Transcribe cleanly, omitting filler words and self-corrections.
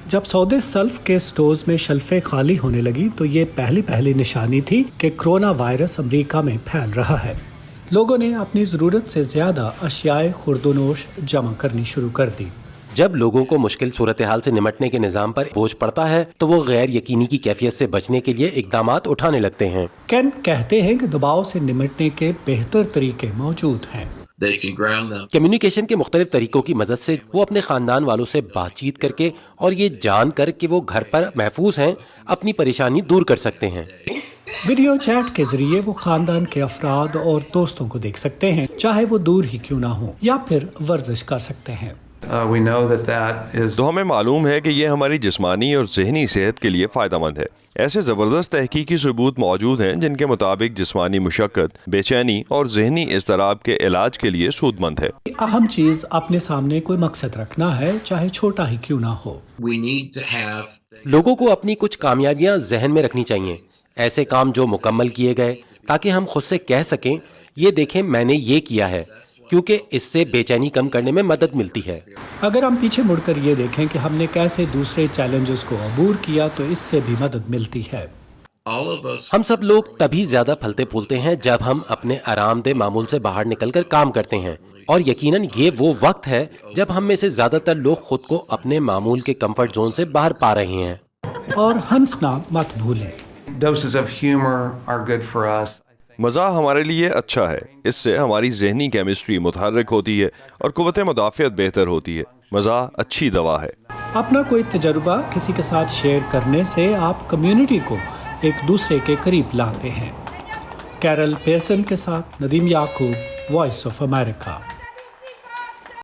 جب سودے سلف کے سٹورز میں شلفیں خالی ہونے لگی تو یہ پہلی نشانی تھی کہ کرونا وائرس امریکہ میں پھیل رہا ہے۔ لوگوں نے اپنی ضرورت سے زیادہ اشیاء خوردونوش جمع کرنی شروع کر دی۔ جب لوگوں کو مشکل صورتحال سے نمٹنے کے نظام پر بوجھ پڑتا ہے تو وہ غیر یقینی کی کیفیت سے بچنے کے لیے اقدامات اٹھانے لگتے ہیں۔ کین کہتے ہیں کہ دباؤ سے نمٹنے کے بہتر طریقے موجود ہیں۔ کمیونیکیشن کے مختلف طریقوں کی مدد سے وہ اپنے خاندان والوں سے بات چیت کر کے اور یہ جان کر کہ وہ گھر پر محفوظ ہیں اپنی پریشانی دور کر سکتے ہیں۔ ویڈیو چیٹ کے ذریعے وہ خاندان کے افراد اور دوستوں کو دیکھ سکتے ہیں، چاہے وہ دور ہی کیوں نہ ہوں، یا پھر ورزش کر سکتے ہیں۔ تو ہمیں معلوم ہے کہ یہ ہماری جسمانی اور ذہنی صحت کے لیے فائدہ مند ہے۔ ایسے زبردست تحقیقی ثبوت موجود ہیں جن کے مطابق جسمانی مشقت، بے چینی اور ذہنی اضطراب کے علاج کے لیے سود مند ہے۔ اہم چیز اپنے سامنے کوئی مقصد رکھنا ہے، چاہے چھوٹا ہی کیوں نہ ہو۔ لوگوں کو اپنی کچھ کامیابیاں ذہن میں رکھنی چاہیے، ایسے کام جو مکمل کیے گئے، تاکہ ہم خود سے کہہ سکیں یہ دیکھیں میں نے یہ کیا ہے، کیونکہ اس سے بے چینی کم کرنے میں مدد ملتی ہے۔ اگر ہم پیچھے مڑ کر یہ دیکھیں کہ ہم نے کیسے دوسرے چیلنجز کو عبور کیا تو اس سے بھی مدد ملتی ہے۔ ہم سب لوگ تبھی زیادہ پھلتے پھولتے ہیں جب ہم اپنے آرام دہ معمول سے باہر نکل کر کام کرتے ہیں، اور یقیناً یہ وہ وقت ہے جب ہم میں سے زیادہ تر لوگ خود کو اپنے معمول کے کمفرٹ زون سے باہر پا رہے ہیں۔ اور ہنسنا مت بھولیں۔ Doses of humor are good for us. مزاح ہمارے لیے اچھا ہے، اس سے ہماری ذہنی کیمسٹری متحرک ہوتی ہے اور قوت مدافعت بہتر ہوتی ہے۔ مزاح اچھی دوا ہے۔ اپنا کوئی تجربہ کسی کے ساتھ شیئر کرنے سے آپ کمیونٹی کو ایک دوسرے کے قریب لاتے ہیں۔ کیرل پیسن کے ساتھ ندیم یعقوب، وائس آف امریکہ۔